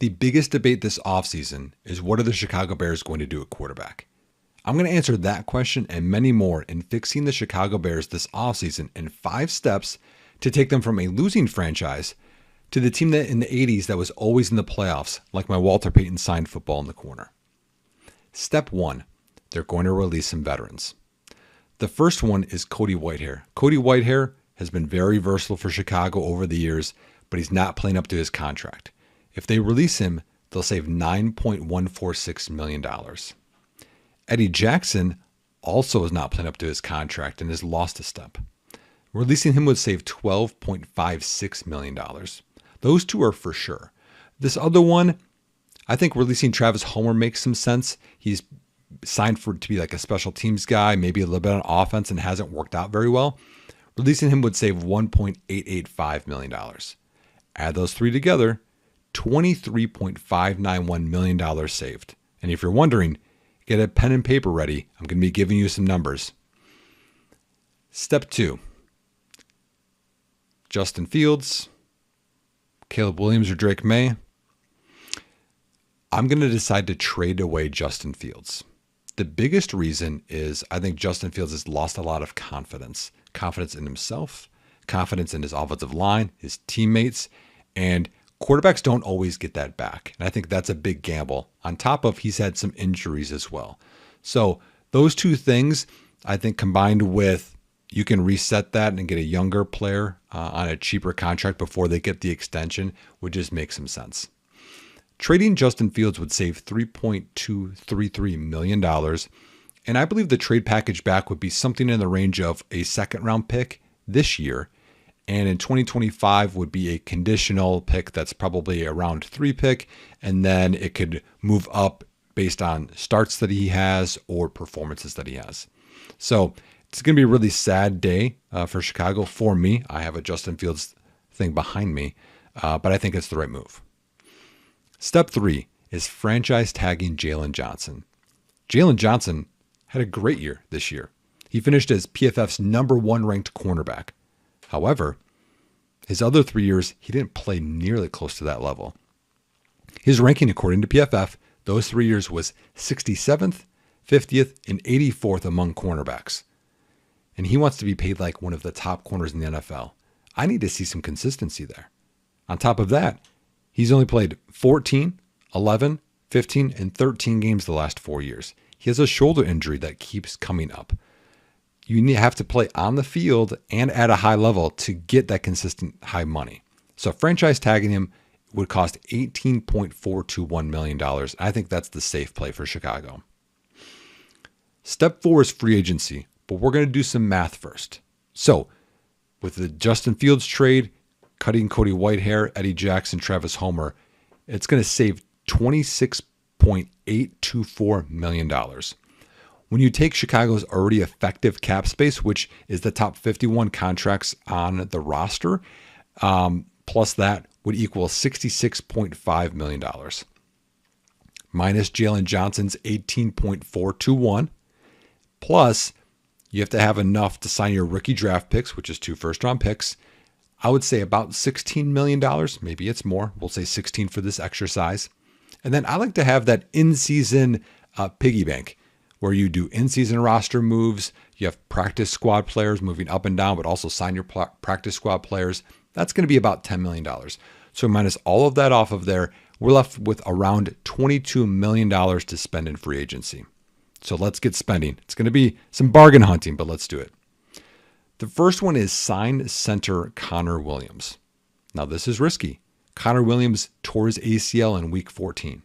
The biggest debate this offseason is, what are the Chicago Bears going to do at quarterback? I'm going to answer that question and many more in fixing the Chicago Bears this offseason in 5 steps to take them from a losing franchise to the team that in the 80s that was always in the playoffs, like my Walter Payton signed football in the corner. Step 1, they're going to release some veterans. The first one is Cody Whitehair. Cody Whitehair has been very versatile for Chicago over the years, but he's not playing up to his contract. If they release him, they'll save $9.146 million. Eddie Jackson also is not playing up to his contract and has lost a step. Releasing him would save $12.56 million. Those two are for sure. This other one, I think releasing Travis Homer makes some sense. He's signed to be like a special teams guy, maybe a little bit on offense, and hasn't worked out very well. Releasing him would save $1.885 million. Add those three together, $23.591 million saved. And if you're wondering, get a pen and paper ready. I'm going to be giving you some numbers. Step 2, Justin Fields, Caleb Williams, or Drake May. I'm going to decide to trade away Justin Fields. The biggest reason is I think Justin Fields has lost a lot of confidence. Confidence in himself, confidence in his offensive line, his teammates, and quarterbacks don't always get that back. And I think that's a big gamble. On top of he's had some injuries as well. So those two things, I think combined with you can reset that and get a younger player on a cheaper contract before they get the extension would just make some sense. Trading Justin Fields would save $3.233 million. And I believe the trade package back would be something in the range of a second round pick this year. And in 2025 would be a conditional pick that's probably a round 3 pick. And then it could move up based on starts that he has or performances that he has. So it's going to be a really sad day for Chicago for me. I have a Justin Fields thing behind me, but I think it's the right move. Step 3 is franchise tagging Jaylen Johnson. Jaylen Johnson had a great year this year. He finished as PFF's #1 ranked cornerback. However, his other 3 years, he didn't play nearly close to that level. His ranking, according to PFF, those 3 years was 67th, 50th, and 84th among cornerbacks. And he wants to be paid like one of the top corners in the NFL. I need to see some consistency there. On top of that, he's only played 14, 11, 15, and 13 games the last 4 years. He has a shoulder injury that keeps coming up. You have to play on the field and at a high level to get that consistent high money. So franchise tagging him would cost $18.421 million. I think that's the safe play for Chicago. Step 4 is free agency, but we're going to do some math first. So with the Justin Fields trade, cutting Cody Whitehair, Eddie Jackson, Travis Homer, it's going to save $26.824 million. When you take Chicago's already effective cap space, which is the top 51 contracts on the roster, plus that would equal $66.5 million. Minus Jaylen Johnson's $18.421, plus you have to have enough to sign your rookie draft picks, which is 2 first-round picks. I would say about $16 million. Maybe it's more. We'll say 16 for this exercise. And then I like to have that in-season piggy bank where you do in-season roster moves. You have practice squad players moving up and down, but also sign your practice squad players. That's going to be about $10 million. So minus all of that off of there, we're left with around $22 million to spend in free agency. So let's get spending. It's going to be some bargain hunting, but let's do it. The first one is sign center Connor Williams. Now this is risky. Connor Williams tore his ACL in week 14.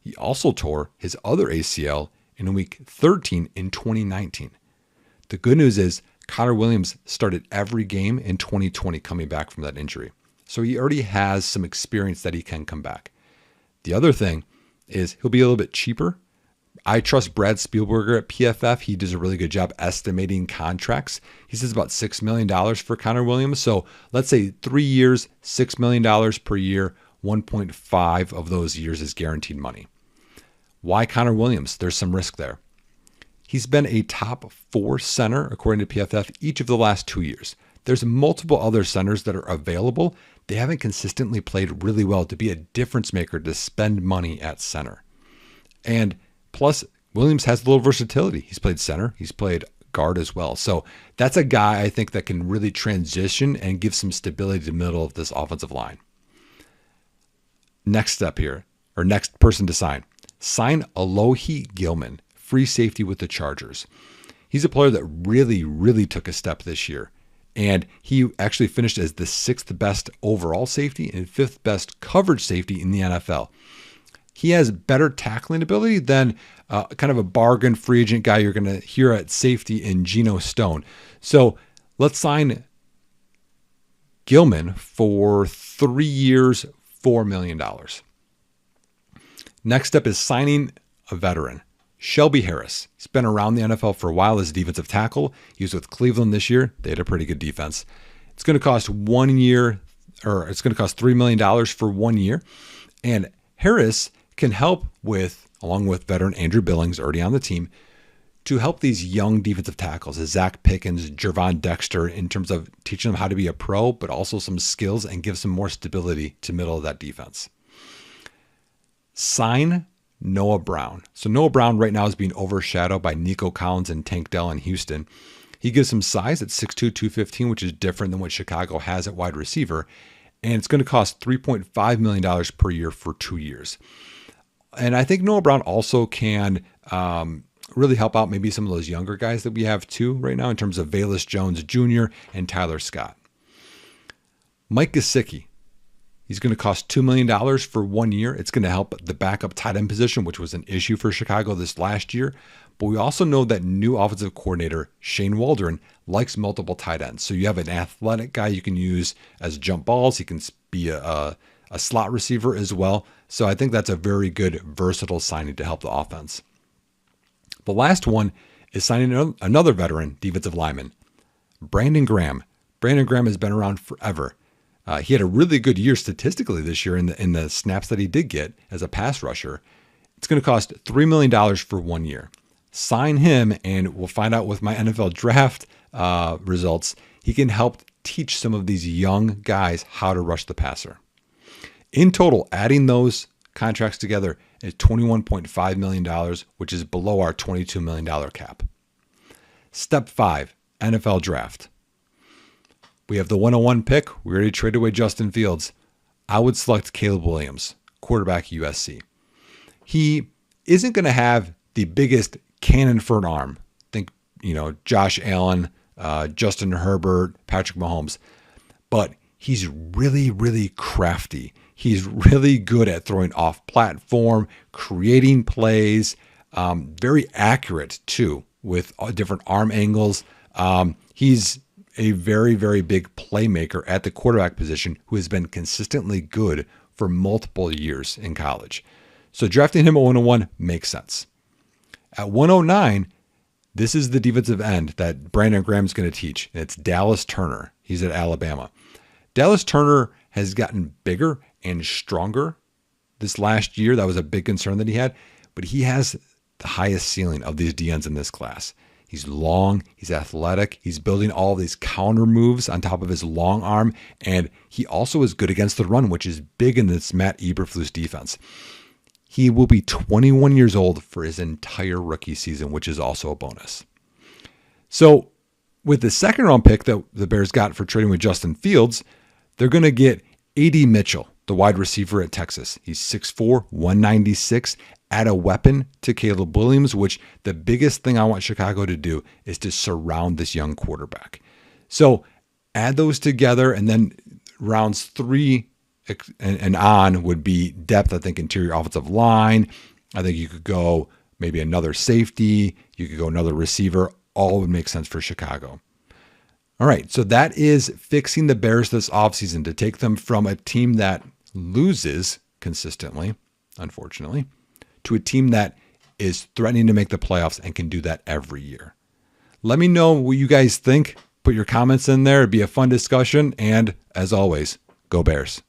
He also tore his other ACL in week 13 in 2019. The good news is Connor Williams started every game in 2020 coming back from that injury. So he already has some experience that he can come back. The other thing is he'll be a little bit cheaper. I trust Brad Spielberger at PFF. He does a really good job estimating contracts. He says about $6 million for Connor Williams. So let's say 3 years, $6 million per year, 1.5 of those years is guaranteed money. Why Connor Williams? There's some risk there. He's been a top 4 center, according to PFF, each of the last 2 years. There's multiple other centers that are available. they haven't consistently played really well to be a difference maker, to spend money at center. And plus, Williams has a little versatility. He's played center, he's played guard as well. So that's a guy I think that can really transition and give some stability to the middle of this offensive line. Next step here, or next person to sign. Sign Alohi Gilman, free safety with the Chargers. He's a player that really took a step this year. And he actually finished as the 6th best overall safety and 5th best coverage safety in the NFL. He has better tackling ability than kind of a bargain free agent guy you're going to hear at safety in Geno Stone. So let's sign Gilman for 3 years, $4 million. Next up is signing a veteran, Shelby Harris. He's been around the NFL for a while as a defensive tackle. He was with Cleveland this year. They had a pretty good defense. It's going to cost $3 million for 1 year. And Harris can help with, along with veteran Andrew Billings already on the team, to help these young defensive tackles, as Zach Pickens, Jervon Dexter, in terms of teaching them how to be a pro, but also some skills and give some more stability to middle of that defense. Sign Noah Brown. So Noah Brown right now is being overshadowed by Nico Collins and Tank Dell in Houston. He gives some size at 6'2", 215, which is different than what Chicago has at wide receiver. And it's going to cost $3.5 million per year for 2 years. And I think Noah Brown also can really help out maybe some of those younger guys that we have too right now in terms of Velus Jones Jr. and Tyler Scott. Mike Gesicki. He's going to cost $2 million for 1 year. It's going to help the backup tight end position, which was an issue for Chicago this last year. But we also know that new offensive coordinator, Shane Waldron, likes multiple tight ends. So you have an athletic guy you can use as jump balls. He can be a slot receiver as well. So I think that's a very good, versatile signing to help the offense. The last one is signing another veteran defensive lineman, Brandon Graham. Brandon Graham has been around forever. He had a really good year statistically this year in the snaps that he did get as a pass rusher. It's going to cost $3 million for 1 year. Sign him, and we'll find out with my NFL draft results. He can help teach some of these young guys how to rush the passer. In total, adding those contracts together is $21.5 million, which is below our $22 million cap. Step 5, NFL draft. We have the 101 pick. We already traded away Justin Fields. I would select Caleb Williams, quarterback USC. He isn't going to have the biggest cannon for an arm. Think, Josh Allen, Justin Herbert, Patrick Mahomes. But he's really crafty. He's really good at throwing off platform, creating plays, very accurate too with different arm angles. He's a very big playmaker at the quarterback position who has been consistently good for multiple years in college. So drafting him at 101 makes sense. At 109, this is the defensive end that Brandon Graham's going to teach. And it's Dallas Turner. He's at Alabama. Dallas Turner has gotten bigger and stronger this last year. That was a big concern that he had, but he has the highest ceiling of these DNs in this class. He's long, he's athletic, he's building all of these counter moves on top of his long arm, and he also is good against the run, which is big in this Matt Eberflus defense. He will be 21 years old for his entire rookie season, which is also a bonus. So with the second round pick that the Bears got for trading with Justin Fields, they're going to get A.D. Mitchell, the wide receiver at Texas. He's 6'4", 196, add a weapon to Caleb Williams, which the biggest thing I want Chicago to do is to surround this young quarterback. So add those together, and then rounds 3 and on would be depth. I think interior offensive line. I think you could go maybe another safety. You could go another receiver. All would make sense for Chicago. All right, so that is fixing the Bears this offseason to take them from a team that loses consistently, unfortunately, to a team that is threatening to make the playoffs and can do that every year. Let me know what you guys think. Put your comments in there. It'd be a fun discussion. And as always, go Bears.